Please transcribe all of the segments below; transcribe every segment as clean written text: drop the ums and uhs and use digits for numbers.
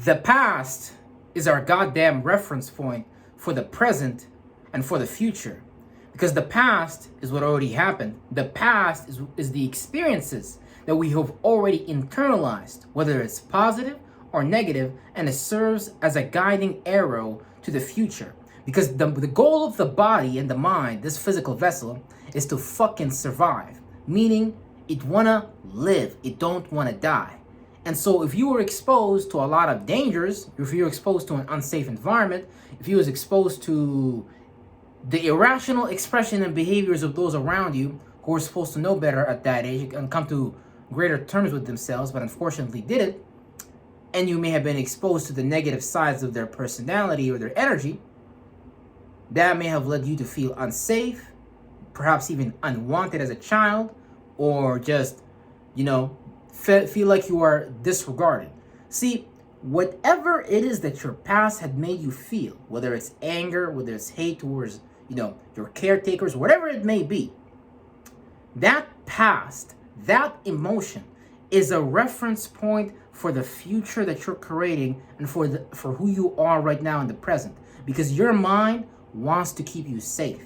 The past is our goddamn reference point for the present and for the future. Because the past is what already happened. The past is the experiences that we have already internalized, whether it's positive or negative, and it serves as a guiding arrow to the future. Because the goal of the body and the mind, this physical vessel, is to fucking survive. Meaning, it wanna live, it don't wanna die. And so if you were exposed to a lot of dangers, if you were exposed to an unsafe environment, if you was exposed to the irrational expression and behaviors of those around you who were supposed to know better at that age and come to greater terms with themselves, but unfortunately didn't, and you may have been exposed to the negative sides of their personality or their energy, that may have led you to feel unsafe, perhaps even unwanted as a child, or just, feel like you are disregarded. See, whatever it is that your past had made you feel, whether it's anger, whether it's hate towards, your caretakers, whatever it may be, that past, that emotion is a reference point for the future that you're creating and for who you are right now in the present. Because your mind wants to keep you safe.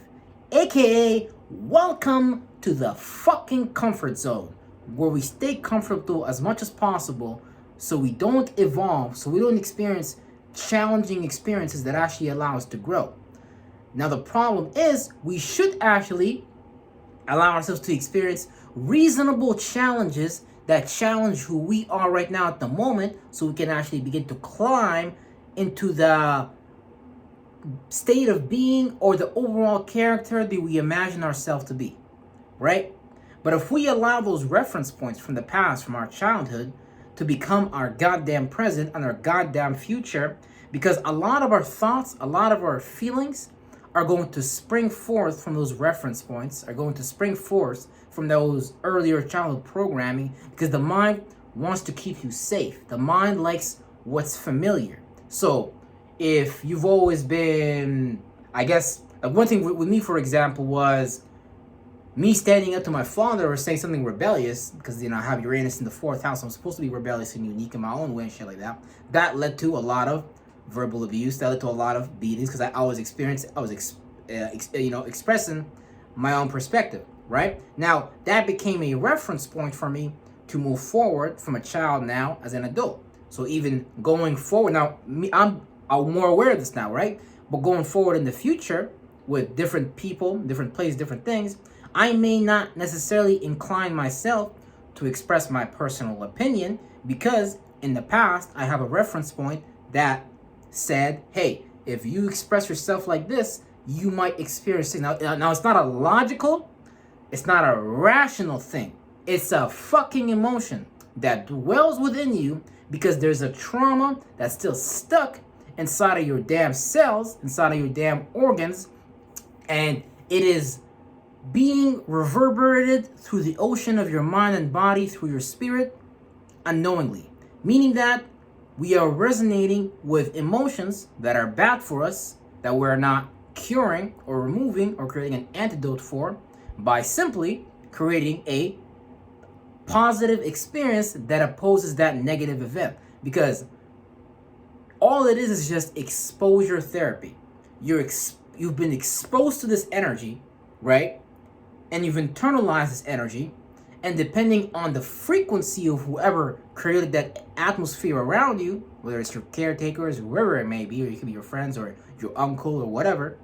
AKA, welcome to the fucking comfort zone, where we stay comfortable as much as possible so we don't evolve, so we don't experience challenging experiences that actually allow us to grow. Now the problem is we should actually allow ourselves to experience reasonable challenges that challenge who we are right now at the moment, so we can actually begin to climb into the state of being or the overall character that we imagine ourselves to be, right? But if we allow those reference points from the past, from our childhood, to become our goddamn present and our goddamn future, because a lot of our thoughts, a lot of our feelings are going to spring forth from those reference points, are going to spring forth from those earlier childhood programming, because the mind wants to keep you safe. The mind likes what's familiar. So if you've always been, I guess, one thing with me, for example, was me standing up to my father or saying something rebellious, because, I have Uranus in the 4th house. I'm supposed to be rebellious and unique in my own way and shit like that. That led to a lot of verbal abuse. That led to a lot of beatings, because I was expressing my own perspective, right? Now, that became a reference point for me to move forward from a child now as an adult. So even going forward, now, I'm more aware of this now, right? But going forward in the future with different people, different places, different things, I may not necessarily incline myself to express my personal opinion, because in the past I have a reference point that said, hey, if you express yourself like this, you might experience it. Now it's not a logical, it's not a rational thing. It's a fucking emotion that dwells within you because there's a trauma that's still stuck inside of your damn cells, inside of your damn organs, and it is being reverberated through the ocean of your mind and body, through your spirit, unknowingly. Meaning that we are resonating with emotions that are bad for us, that we're not curing or removing or creating an antidote for, by simply creating a positive experience that opposes that negative event. Because all it is just exposure therapy. You've been exposed to this energy, right? And you've internalized this energy, and depending on the frequency of whoever created that atmosphere around you, whether it's your caretakers, whoever it may be, or it could be your friends or your uncle or whatever,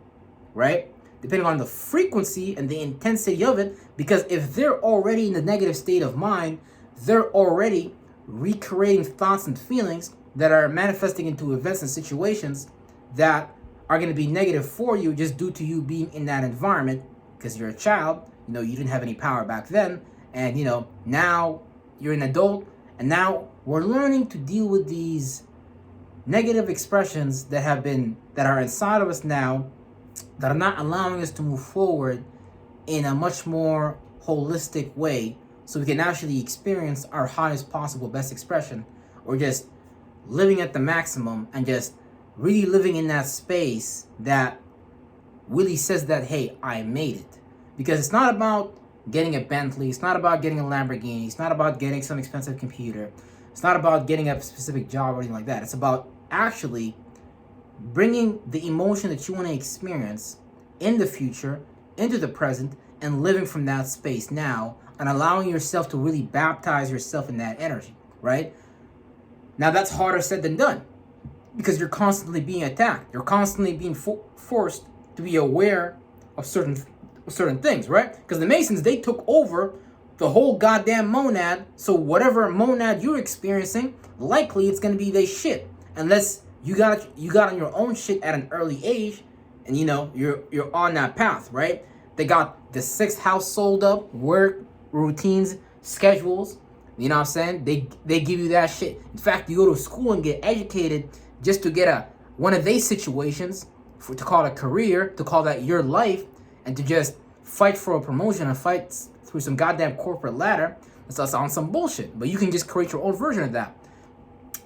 right? Depending on the frequency and the intensity of it, because if they're already in the negative state of mind, they're already recreating thoughts and feelings that are manifesting into events and situations that are going to be negative for you just due to you being in that environment, because you're a child. You didn't have any power back then, and now you're an adult, and now we're learning to deal with these negative expressions that are inside of us now, that are not allowing us to move forward in a much more holistic way, so we can actually experience our highest possible best expression, or just living at the maximum and just really living in that space that really says that, hey, I made it. Because it's not about getting a Bentley, it's not about getting a Lamborghini, it's not about getting some expensive computer. It's not about getting a specific job or anything like that. It's about actually bringing the emotion that you want to experience in the future into the present and living from that space now and allowing yourself to really baptize yourself in that energy, right? Now that's harder said than done because you're constantly being attacked. You're constantly being forced to be aware of certain things, right? Because the Masons, they took over the whole goddamn monad. So whatever monad you're experiencing, likely it's gonna be they shit, unless you got on your own shit at an early age, and you're on that path, right? They got the sixth house sold up, work routines, schedules. You know what I'm saying? They give you that shit. In fact, you go to school and get educated just to get one of these situations, to call it a career, to call that your life, and to just fight for a promotion and fight through some goddamn corporate ladder. That's on some bullshit. But you can just create your own version of that.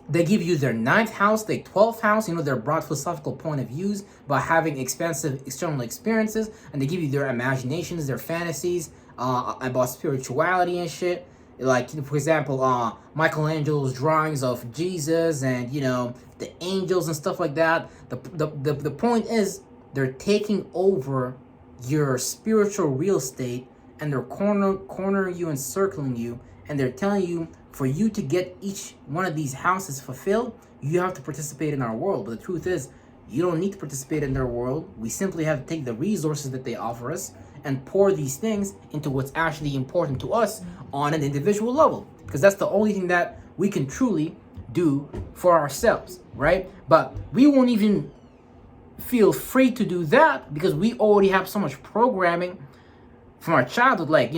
They give you their 9th house, their 12th house, their broad philosophical point of views by having expansive external experiences, and they give you their imaginations, their fantasies about spirituality and shit. Like, for example, Michelangelo's drawings of Jesus and, the angels and stuff like that. The point is, they're taking over your spiritual real estate, and they're cornering you and circling you, and they're telling you, for you to get each one of these houses fulfilled, you have to participate in our world. But the truth is, you don't need to participate in their world. We simply have to take the resources that they offer us and pour these things into what's actually important to us on an individual level. Because that's the only thing that we can truly do for ourselves, right? But we won't even feel free to do that because we already have so much programming from our childhood. Like,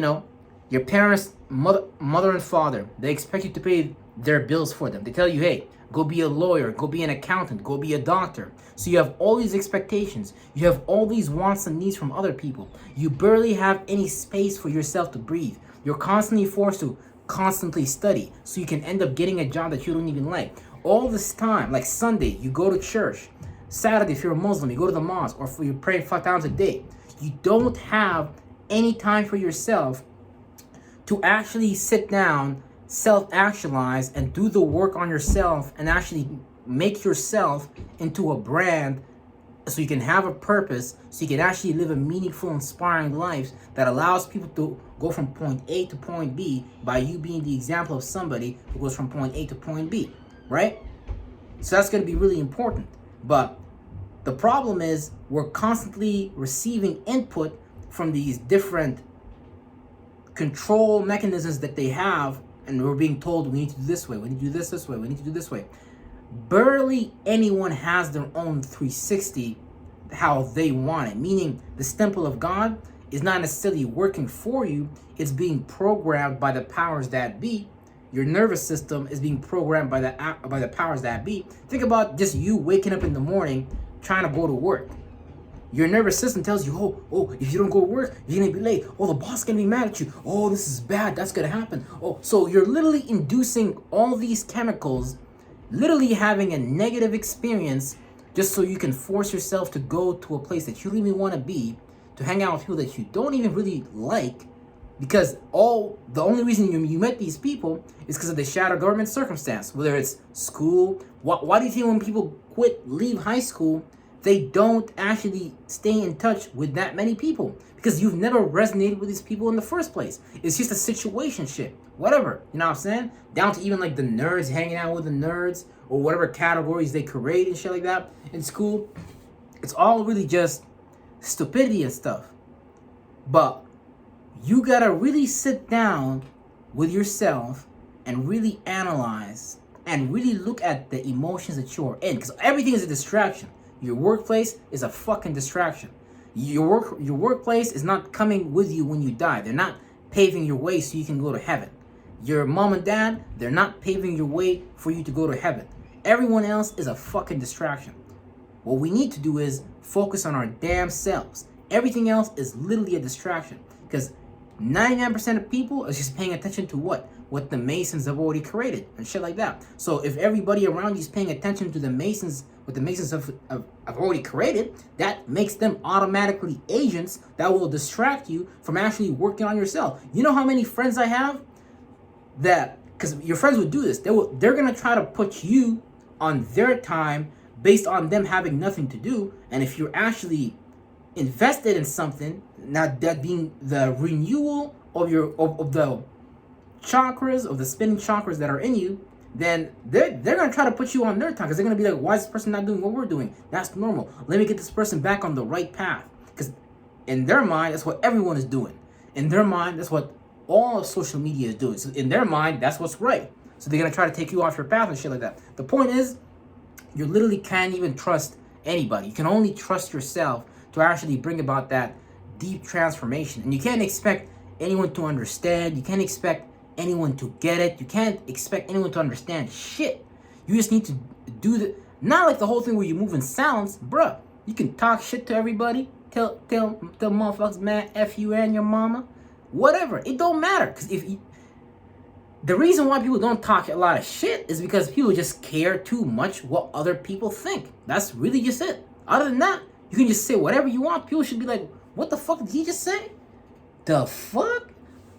your parents, mother and father, they expect you to pay their bills for them. They tell you, hey, go be a lawyer, go be an accountant, go be a doctor. So you have all these expectations. You have all these wants and needs from other people. You barely have any space for yourself to breathe. You're constantly forced to constantly study so you can end up getting a job that you don't even like. All this time, like Sunday, you go to church. Saturday, if you're a Muslim, you go to the mosque, or you pray 5 times a day. You don't have any time for yourself to actually sit down, self-actualize, and do the work on yourself and actually make yourself into a brand so you can have a purpose, so you can actually live a meaningful, inspiring life that allows people to go from point A to point B by you being the example of somebody who goes from point A to point B, right? So that's going to be really important. But the problem is we're constantly receiving input from these different control mechanisms that they have, and we're being told we need to do this way, we need to do this way, we need to do this way. Barely anyone has their own 360 how they want it, meaning the temple of God is not necessarily working for you, it's being programmed by the powers that be. Your nervous system is being programmed by the powers that be. Think about just you waking up in the morning trying to go to work. Your nervous system tells you, oh, if you don't go to work, you're gonna be late. Oh, the boss is gonna be mad at you. Oh, this is bad, that's gonna happen. Oh, so you're literally inducing all these chemicals, literally having a negative experience just so you can force yourself to go to a place that you don't even want to be, to hang out with people that you don't even really like, because the only reason you met these people is because of the shadow government circumstance, whether it's school. Why do you think when people leave high school, they don't actually stay in touch with that many people? Because you've never resonated with these people in the first place. It's just a situationship, whatever, you know what I'm saying? Down to even like the nerds hanging out with the nerds, or whatever categories they create and shit like that in school. It's all really just stupidity and stuff. But you gotta really sit down with yourself and really analyze and really look at the emotions that you're in, because everything is a distraction. Your workplace is a fucking distraction. Your workplace is not coming with you when you die. They're not paving your way so you can go to heaven. Your mom and dad, they're not paving your way for you to go to heaven. Everyone else is a fucking distraction. What we need to do is focus on our damn selves. Everything else is literally a distraction, because 99% of people are just paying attention to what the Masons have already created and shit like that. So if everybody around you is paying attention to what the Masons have already created, that makes them automatically agents that will distract you from actually working on yourself. You know how many friends I have that because your friends would do this. They're gonna try to put you on their time based on them having nothing to do. And if you're actually invested in something, not that being the renewal of of the chakras, of the spinning chakras that are in you, then they're gonna try to put you on their time, because they're gonna be like, why is this person not doing what we're doing? That's normal. Let me get this person back on the right path. Because in their mind, that's what everyone is doing. In their mind, that's what all of social media is doing. So in their mind, that's what's right. So they're gonna try to take you off your path and shit like that. The point is, you literally can't even trust anybody. You can only trust yourself to actually bring about that deep transformation. And you can't expect anyone to understand. You can't expect anyone to get it. You can't expect anyone to understand shit. You just need to do the, not like the whole thing where you move in silence, bruh. You can talk shit to everybody. Tell motherfuckers, man, F you and your mama. Whatever. It don't matter. Because if you, the reason why people don't talk a lot of shit is because people just care too much what other people think. That's really just it. Other than that, you can just say whatever you want. People should be like, what the fuck did he just say? The fuck?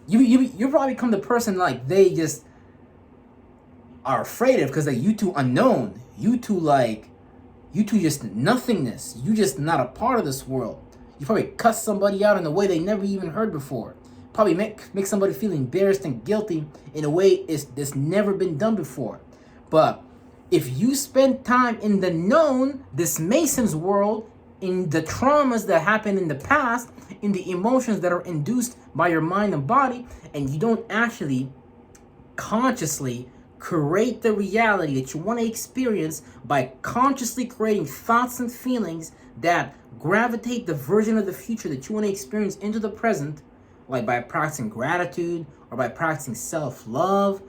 You probably become the person like they just are afraid of, because like you too unknown. You too just nothingness. You just not a part of this world. You probably cuss somebody out in a way they never even heard before. Probably make somebody feel embarrassed and guilty in a way that's never been done before. But if you spend time in the known, this Mason's world, in the traumas that happened in the past, in the emotions that are induced by your mind and body, and you don't actually consciously create the reality that you want to experience by consciously creating thoughts and feelings that gravitate the version of the future that you want to experience into the present, like by practicing gratitude or by practicing self-love,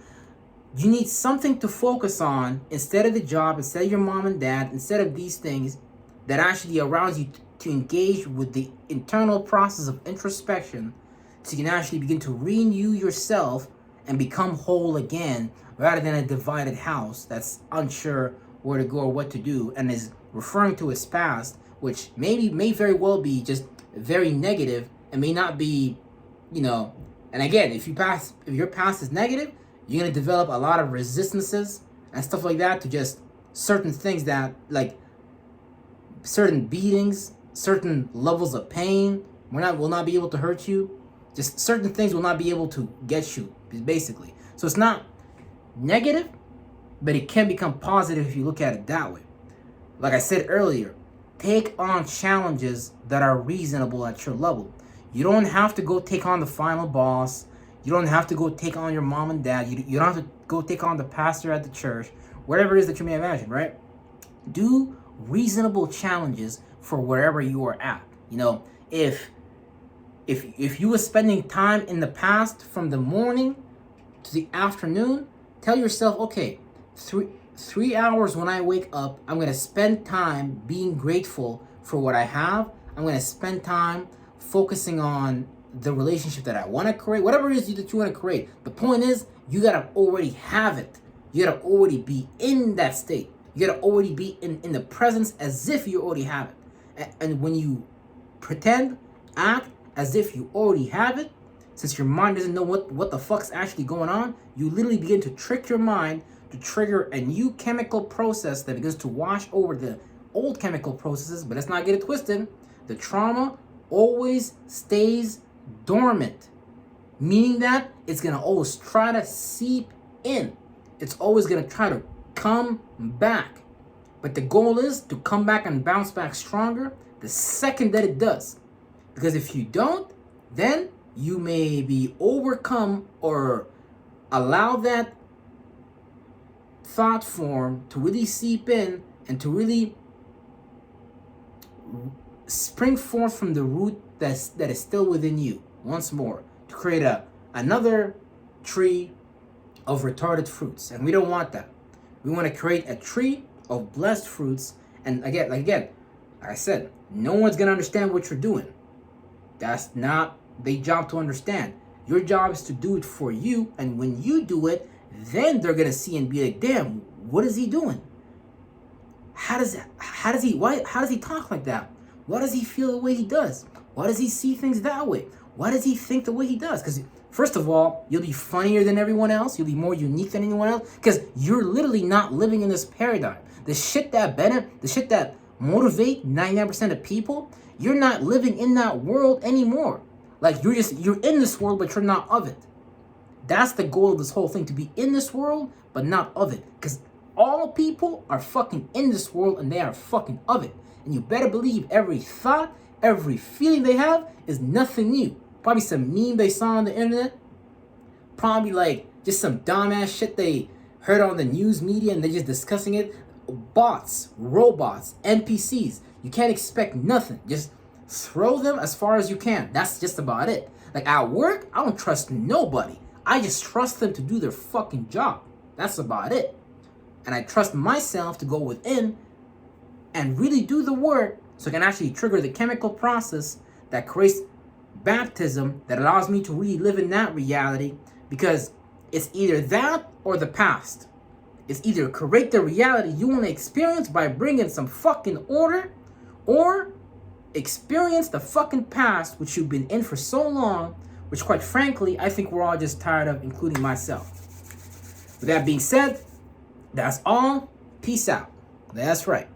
you need something to focus on instead of the job, instead of your mom and dad, instead of these things that actually allows you to engage with the internal process of introspection, so you can actually begin to renew yourself and become whole again, rather than a divided house that's unsure where to go or what to do and is referring to its past, which may very well be just very negative and may not be, you know. And again, if your past is negative, you're gonna develop a lot of resistances and stuff like that to just certain things, that like certain beatings, certain levels of pain will not be able to hurt you. Just certain things will not be able to get you, basically. So it's not negative, but it can become positive if you look at it that way. Like I said earlier, take on challenges that are reasonable at your level. You don't have to go take on the final boss. You don't have to go take on your mom and dad. You don't have to go take on the pastor at the church, whatever it is that you may imagine, right? Do reasonable challenges for wherever you are at. You know, if you were spending time in the past from the morning to the afternoon, tell yourself, okay, 3 hours when I wake up, I'm going to spend time being grateful for what I have. I'm going to spend time focusing on the relationship that I want to create, whatever it is that you want to create. The point is, you got to already have it. You got to already be in that state. You got to already be in the presence as if you already have it. And when you pretend, act as if you already have it, since your mind doesn't know what the fuck's actually going on, you literally begin to trick your mind to trigger a new chemical process that begins to wash over the old chemical processes. But let's not get it twisted. The trauma always stays dormant, meaning that it's going to always try to seep in. It's always going to try to come back. But the goal is to come back and bounce back stronger the second that it does. Because if you don't, then you may be overcome or allow that thought form to really seep in and to really spring forth from the root that is still within you once more, to create another tree of retarded fruits. And we don't want that. We want to create a tree of blessed fruits. And again, like I said, no one's going to understand what you're doing. That's not their job to understand. Your job is to do it for you. And when you do it, then they're going to see and be like, damn, what is he doing? How does he talk like that? Why does he feel the way he does? Why does he see things that way? Why does he think the way he does? Because First of all, you'll be funnier than everyone else. You'll be more unique than anyone else because you're literally not living in this paradigm. The shit that motivate 99% of people, you're not living in that world anymore. Like you're in this world, but you're not of it. That's the goal of this whole thing, to be in this world, but not of it. Because all people are fucking in this world and they are fucking of it. And you better believe every thought, every feeling they have is nothing new. Probably some meme they saw on the internet. Probably like just some dumbass shit they heard on the news media and they're just discussing it. Bots, robots, NPCs. You can't expect nothing. Just throw them as far as you can. That's just about it. Like at work, I don't trust nobody. I just trust them to do their fucking job. That's about it. And I trust myself to go within and really do the work so I can actually trigger the chemical process that creates baptism that allows me to really live in that reality, because it's either that or the past. It's either create the reality you want to experience by bringing some fucking order, or experience the fucking past which you've been in for so long, which quite frankly, I think we're all just tired of, including myself. With that being said, that's all. Peace out. That's right.